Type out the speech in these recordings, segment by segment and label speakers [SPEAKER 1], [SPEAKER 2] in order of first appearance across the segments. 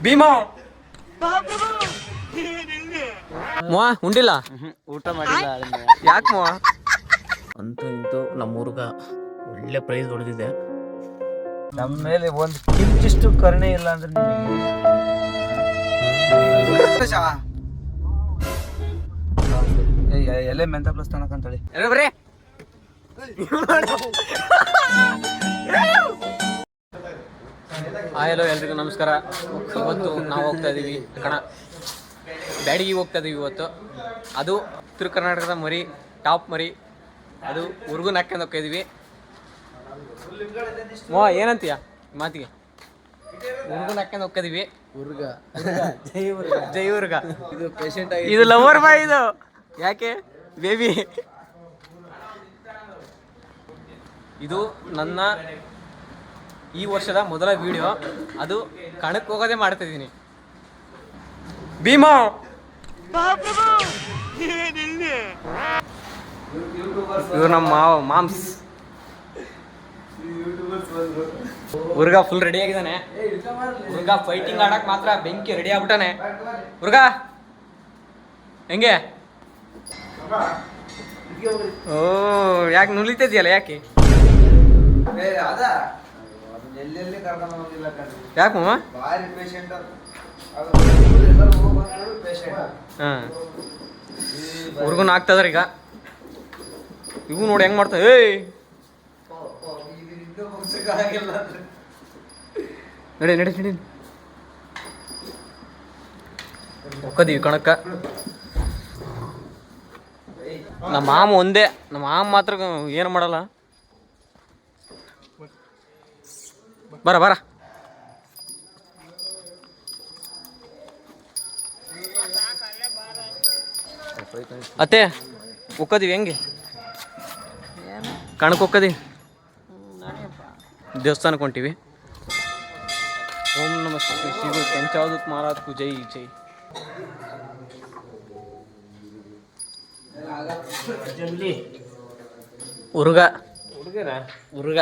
[SPEAKER 1] ಭೀಮಾ ಮೋವಾ ಉಂಡಿಲ್ಲ
[SPEAKER 2] ಊಟ ಮಾಡಿಲ್ಲ
[SPEAKER 1] ಯಾಕೆ ಮೋವಾ ಅಂತೂ ಇಂತೂ ನಮ್ಮೂರ್ಗ ಒಳ್ಳೆ ಪ್ರೈಸ್ ಹೊಡೆದಿದೆ.
[SPEAKER 2] ನಮ್ಮ ಮೇಲೆ ಒಂದು ಕಿಂಚಿಷ್ಟು ಕರುಣೆ ಇಲ್ಲ ಅಂದ್ರೆ ನಿಮಗೆ ಎಲೆ ಮೆಂತ ಪ್ಲಸ್ ತನಕಂತೇಳಿ
[SPEAKER 1] ಬರೇ ಹಲೋ ಎಲ್ರಿಗೂ ನಮಸ್ಕಾರ. ಇವತ್ತು ನಾವು ಹೋಗ್ತಾ ಇದ್ದೀವಿ ಬ್ಯಾಡಿಗೆ ಹೋಗ್ತಾ ಇದ್ದೀವಿ ಇವತ್ತು. ಅದು ಉತ್ತರ ಕರ್ನಾಟಕದ ಮರಿ, ಟಾಪ್ ಮರಿ. ಅದು ಹುರ್ಗನ್ ಹಾಕ್ಕೊಂಡು ಹೋಗ್ತಾ ಇದೀವಿ. ಏನಂತೀಯ ಮಾತಿಗೆ? ಹುರ್ಗನ್ ಹಾಕ್ಕೊಂಡು ಹೋಗ್ತಾ ಇದೀವಿ. ಜೈ ಹುರ್ಗ.
[SPEAKER 2] ಇದು ಪೇಷಂಟ್
[SPEAKER 1] ಇದು ಲವರ್ ಬಾಯ್. ಇದು ಯಾಕೆ ಬೇಬಿ? ಇದು ನನ್ನ ಈ ವರ್ಷದ ಮೊದಲ ವಿಡಿಯೋ. ಅದು ಕಣಕ್ಕೆ ಹೋಗೋದೇ ಮಾಡ್ತಾ ಇದ್ದೀನಿ. ಭೀಮಾ ಇವ್ರು ನಮ್ಮ ಮಾಮ್ಸ್. ಹುರ್ಗ ಫುಲ್ ರೆಡಿ ಆಗಿದ್ದಾನೆ. ಹುರ್ಗ ಫೈಟಿಂಗ್ ಆಡಕ್ ಮಾತ್ರ ಬೆಂಕಿ ರೆಡಿ ಆಗ್ಬಿಟ್ಟಾನೆ. ಹುರ್ಗ ಹೆಂಗೆ? ಓ ಯಾಕೆ ನುಲಿತಿದ್ಯಲ್ಲ? ಯಾಕೆ ಯಾಕೆ ಮಾಮ? ಹಾಂ ಹುರ್ಗನ್ ಆಗ್ತದಾರ ಈಗ. ಇವು ನೋಡಿ ಹೆಂಗ್ ಮಾಡ್ತಾವ. ನಡಿ ನಡಿ ನಡಿ ಹೋಗ್ಕದೀವಿ ಕಣಕ್ಕ. ನಮ್ಮ ಮಾಮ ಒಂದೇ. ನಮ್ಮ ಮಾಮ ಮಾತ್ರ ಏನು ಮಾಡಲ್ಲ. ಬರ ಬರ ಅತ್ತೆ ಹೋಗ್ಕದೀವಿ. ಹೆಂಗೆ ಕಣಕ್ಕೆ ಹೋಗ್ಕದೀವಿ? ದೇವಸ್ಥಾನಕ್ಕೆ ಹೊಂಟೀವಿ. ಓಂ ನಮಃ ಶ್ರೀ ಗುರು ಪಂಚಾವಧೂತ್ ಮಹಾರಾಜ್ಕು ಜೈ ಜೈ. ಹುರ್ಗ ಹುರ್ಗ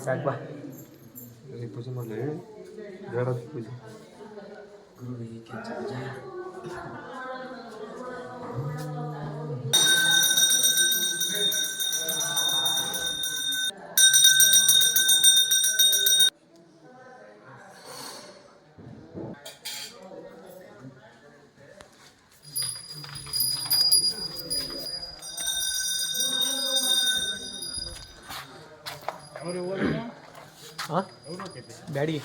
[SPEAKER 1] ಸಾಕು ಬಾ.
[SPEAKER 2] ಪೂಜೆ ಮಾಡಲಿ. ಪೂಜೆ
[SPEAKER 1] ಬ್ಯಾಡಿಗೆ.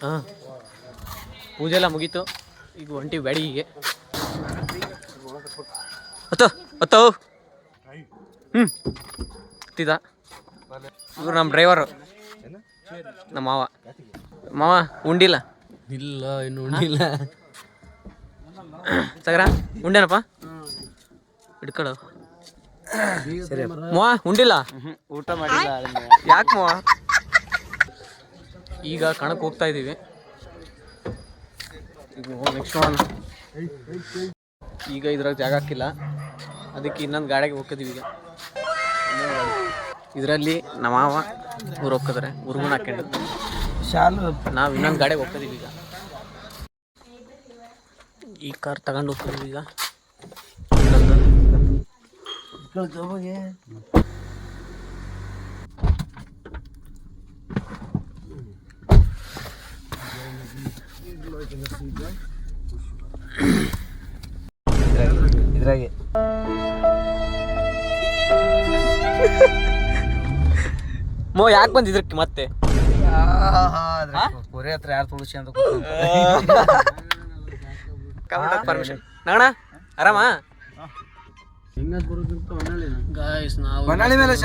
[SPEAKER 1] ಹಾಂ ಪೂಜೆ ಎಲ್ಲ ಮುಗೀತು. ಈಗ ಹೊಂಟಿವಿ ಬ್ಯಾಡಿಗೆಗೆ. ಹತ್ತೋ ಹತ್ತೋ. ಹತ್ತಿದ ಇವ್ರು ನಮ್ಮ ಡ್ರೈವರು, ನಮ್ಮ ಮಾವ. ಮಾವ ಉಂಡಿಲ್ಲ?
[SPEAKER 2] ಇಲ್ಲ ಇನ್ನು ಉಂಡಿಲ್ಲ.
[SPEAKER 1] ಸಗರ ಉಂಡೇನಪ್ಪ? ಹಿಡ್ಕೊಳು. ಸರಿ ಮಾವ ಉಂಡಿಲ್ಲ?
[SPEAKER 2] ಊಟ ಮಾಡಿಲ್ಲ.
[SPEAKER 1] ಯಾಕೆ ಮಾವ? ಈಗ ಕಣಕ್ಕೆ ಹೋಗ್ತಾ ಇದ್ದೀವಿ. ಈಗ ನೆಕ್ಸ್ಟ್ ನೋಡೋಣ. ಈಗ ಇದ್ರಾಗ ಜಾಗ ಹಾಕಿಲ್ಲ, ಅದಕ್ಕೆ ಇನ್ನೊಂದು ಗಾಡಿಗೆ ಹೋಗ್ತಿದ್ದೀವಿ. ಈಗ ಇದರಲ್ಲಿ ನಮ್ಮ ಮಾವ ಊರು ಹೋಗ್ತಿದ್ದಾರೆ. ಹುರ್ಗನ ಹಾಕೊಂಡು ನಾವು ಇನ್ನೊಂದು ಗಾಡಿಗೆ ಹೋಗ್ತಿದ್ದೀವಿ. ಈಗ ಈ ಕಾರ್ ತಗೊಂಡು ಹೋಗ್ತಿದ್ದೀವಿ. ಈಗ
[SPEAKER 2] ಇದ್ರಾಗೆ
[SPEAKER 1] ಮೋ ಯಾಕೆ ಬಂದಿದ್ರಕ್ಕೆ ಮತ್ತೆ?
[SPEAKER 2] ಕೊರೆ ಹತ್ರ ಯಾರು ತುಳಸಿ ಅಂತ
[SPEAKER 1] ಪರ್ಮಿಷನ್. ನಗಣ ಆರಾಮ? ಗಾಯ್ಸ್ ನಾವು
[SPEAKER 2] ಹೊನ್ನಾಳಿ ಮೇಲೆ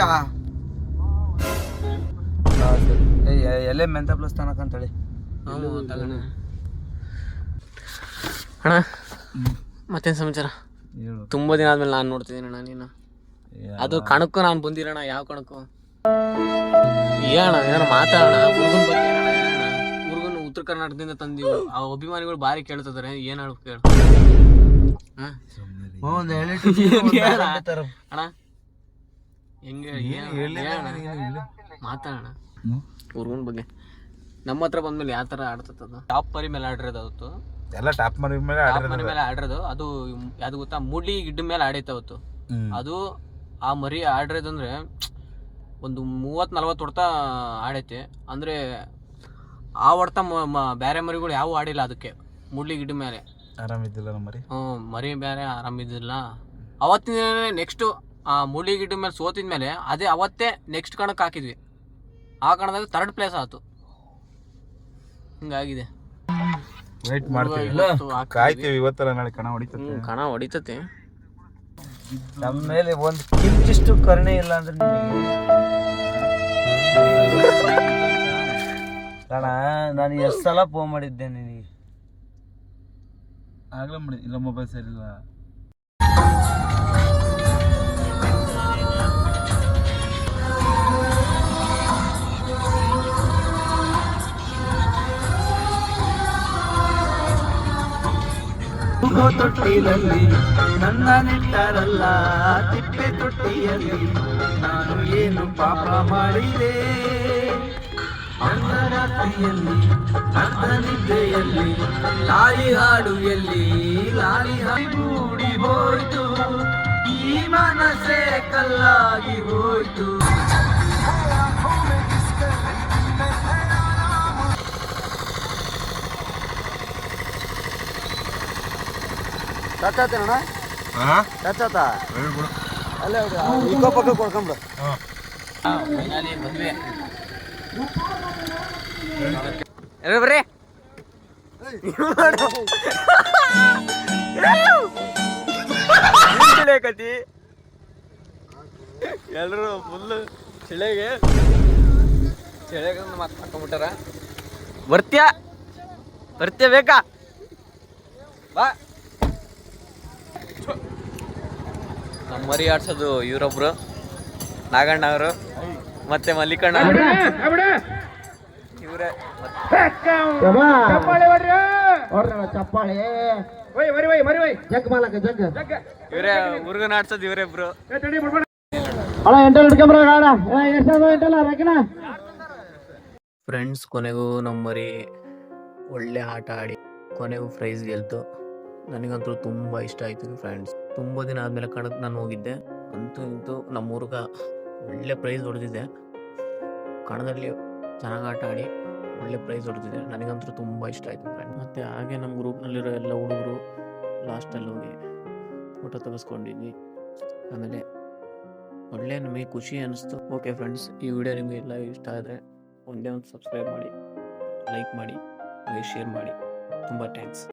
[SPEAKER 2] ಎಲೆ ಮೆಂತ ಪ್ಲಸ್ ತನಕಂತೇಳಿ
[SPEAKER 1] ಅಣ್ಣ. ಮತ್ತೇನು ಸಮಾಚಾರ? ತುಂಬ ದಿನ ಆದ್ಮೇಲೆ ನಾನು ನೋಡ್ತಿದ್ದೀನಿ ಅಣ್ಣ ನೀನು. ಅದು ಕಣಕ್ಕೂ ನಾನು ಬಂದಿರೋಣ. ಯಾವ ಕಣಕ್ಕೂ? ಏನ ಏನಾರ ಮಾತಾಡೋಣ ಹುಡುಗನ ಬಗ್ಗೆ. ಉತ್ತರ ಕರ್ನಾಟಕದಿಂದ ತಂದಿವು. ಆ ಅಭಿಮಾನಿಗಳು ಬಾರಿ ಕೇಳ್ತಿದಾರೆ, ಏನ್ ಹೇಳ್ಬೇಕು ಹೇಳು ಅಣ್ಣ. ಹೆಂಗೆ ಮಾತಾಡೋಣ ಹುರ್ಗನ್ ಬಗ್ಗೆ. ನಮ್ಮ ಹತ್ರ ಬಂದ್ಮೇಲೆ ಯಾವ ತರ ಆಡ್ತದ, ಟಾಪ್ ಮರಿ ಮೇಲೆ ಆಡಿರೋದು ಅವತ್ತು.
[SPEAKER 2] ಎಲ್ಲ ಟಾಪ್ ಮರಿ ಮೇಲೆ
[SPEAKER 1] ಆಡಿರೋದು. ಅದು ಯಾವ್ದು ಗೊತ್ತಾ, ಮೂಡ್ಲಿ ಗಿಡ್ಡ ಮೇಲೆ ಆಡೈತೆ ಅವತ್ತು. ಅದು ಆ ಮರಿ ಆಡಿರೋದಂದ್ರೆ ಒಂದು 30-40 ಹೊಡ್ತ ಆಡೈತೆ. ಅಂದ್ರೆ ಆ ಹೊಡ್ತ ಬೇರೆ ಮರಿಗಳು ಯಾವ ಆಡಿಲ್ಲ ಅದಕ್ಕೆ. ಮೂಡ್ಲಿ ಗಿಡ್ಡ ಮೇಲೆ
[SPEAKER 2] ಆರಾಮಿದ್ದಿಲ್ಲ ಮರಿ.
[SPEAKER 1] ಮರಿ ಬೇರೆ ಆರಾಮಿದ್ದಿಲ್ಲ. ಅವತ್ತಿನ ದಿನ ನೆಕ್ಸ್ಟ್ ಆ ಮೂಡ್ಲಿ ಗಿಡ್ಡ ಮೇಲೆ ಸೋತಿದ್ಮೇಲೆ ಅದೇ ಅವತ್ತೇ ನೆಕ್ಸ್ಟ್ ಕಣಕ್ಕೆ ಹಾಕಿದ್ವಿ. ಆ ಕಣದಾಗ 3rd ಪ್ಲೇಸ್ ಆಯ್ತು. ಹಿಂಗಾಗಿದೆ.
[SPEAKER 2] ವೇಟ್ ಮಾಡ್ತೀವಿ, ಕಾಯ್ತೀವಿ. ಇವತ್ತರ ನಾಳೆ ಕಣ ಹೊಡಿತತೆ.
[SPEAKER 1] ಕಣ ಹೊಡಿತತೆ.
[SPEAKER 2] ನಮ್ಮ ಮೇಲೆ ಒಂದು ಕಿಂಚಿಷ್ಟು ಕರುಣೆ ಇಲ್ಲ ಅಂದ್ರೆ ಕಣ. ನಾನು ಎಷ್ಟು ಸಲ ಫೋನ್ ಮಾಡಿದ್ದೆ ನಿನಗೆ, ಆಗ್ಲೇ ಮಾಡಿ. ಇಲ್ಲ ಮೊಬೈಲ್ ಸರಿಯಿಲ್ಲ. ತೊಟ್ಟಿಲಲ್ಲಿ ನನ್ನ ನೆಟ್ಟರಲ್ಲ, ತಿಪ್ಪೆ ತೊಟ್ಟಿಯಲ್ಲಿ ನಾನು ಏನು ಪಾಪ ಮಾಡಿದೆ. ಅರ್ಧರಾತ್ರಿಯಲ್ಲಿ ಅರ್ಧ ನಿದ್ದೆಯಲ್ಲಿ ಲಾಲಿ ಹಾಡು ಎಲ್ಲಿ, ಲಾಲಿ ಹಾಡು ಮೂಡಿ ಹೋಯ್ತು. ಈ ಮನಸ್ಸೇ ಕಲ್ಲಾಗಿ ಹೋಯ್ತು. ಟಚ್ ಅಲ್ಲೇ ಇಕೋ ಪಕ್ಕ ಕೊಡ್ಕೊಂಬಿಡು.
[SPEAKER 1] ಮದ್ವೆ ಬರ್ರಿ. ಕತಿ ಎಲ್ರು ಫುಲ್ ಚಿಳೆಗೆ ಮಾತು ಹಾಕೊಂಡ್ಬಿಟ್ಟಾರ. ಬರ್ತ್ಯ ಬೇಕಾ ಬಾ. ನಮ್ಮ ಮರಿ ಆಡ್ಸೋದು ಇವರೊಬ್ರು, ನಾಗಣ್ಣ ಅವರು ಮತ್ತೆ ಮಲ್ಲಿಕಣ್ಣ. ಇವರೇ ಇವರೇ ಹುರ್ಗನ್ ಆಡ್ಸೋದು ಇವರಿಬ್ರು. ಫ್ರೆಂಡ್ಸ್, ಕೊನೆಗೂ ನಮ್ಮ ಮರಿ ಒಳ್ಳೆ ಆಟ ಆಡಿ ಕೊನೆಗೂ ಪ್ರೈಸ್ ಗೆಲ್ತು. ನನಗಂತೂ ತುಂಬ ಇಷ್ಟ ಆಯ್ತು ಫ್ರೆಂಡ್ಸ್. ತುಂಬ ದಿನ ಆದಮೇಲೆ ಕಣಕ್ಕೆ ನಾನು ಹೋಗಿದ್ದೆ. ಅಂತೂ ನಮ್ಮ ಹುಡುಗ ಒಳ್ಳೆ ಪ್ರೈಸ್ ಹೊಡೆದಿದ್ದೆ. ಕಣದಲ್ಲಿ ಚೆನ್ನಾಗಿ ಆಟ ಆಡಿ ಒಳ್ಳೆ ಪ್ರೈಸ್ ಹೊಡೆದಿದ್ದೆ. ನನಗಂತೂ ತುಂಬ ಇಷ್ಟ ಆಯಿತು ಫ್ರೆಂಡ್. ಮತ್ತು ಹಾಗೆ ನಮ್ಮ ಗ್ರೂಪ್ನಲ್ಲಿರೋ ಎಲ್ಲ ಹುಡುಗರು ಲಾಸ್ಟಲ್ಲಿ ಹೋಗಿ ಫೋಟೋ ತೆಗೆಸ್ಕೊಂಡಿದ್ವಿ. ಆಮೇಲೆ ಒಳ್ಳೆ ನಮಗೆ ಖುಷಿ ಅನ್ನಿಸ್ತು. ಓಕೆ ಫ್ರೆಂಡ್ಸ್, ಈ ವಿಡಿಯೋ ನಿಮಗೆ ಎಲ್ಲ ಇಷ್ಟ ಆದರೆ ಒಂದೇ ಒಂದು ಸಬ್ಸ್ಕ್ರೈಬ್ ಮಾಡಿ, ಲೈಕ್ ಮಾಡಿ, ಹಾಗೆ ಶೇರ್ ಮಾಡಿ. ತುಂಬ ಥ್ಯಾಂಕ್ಸ್.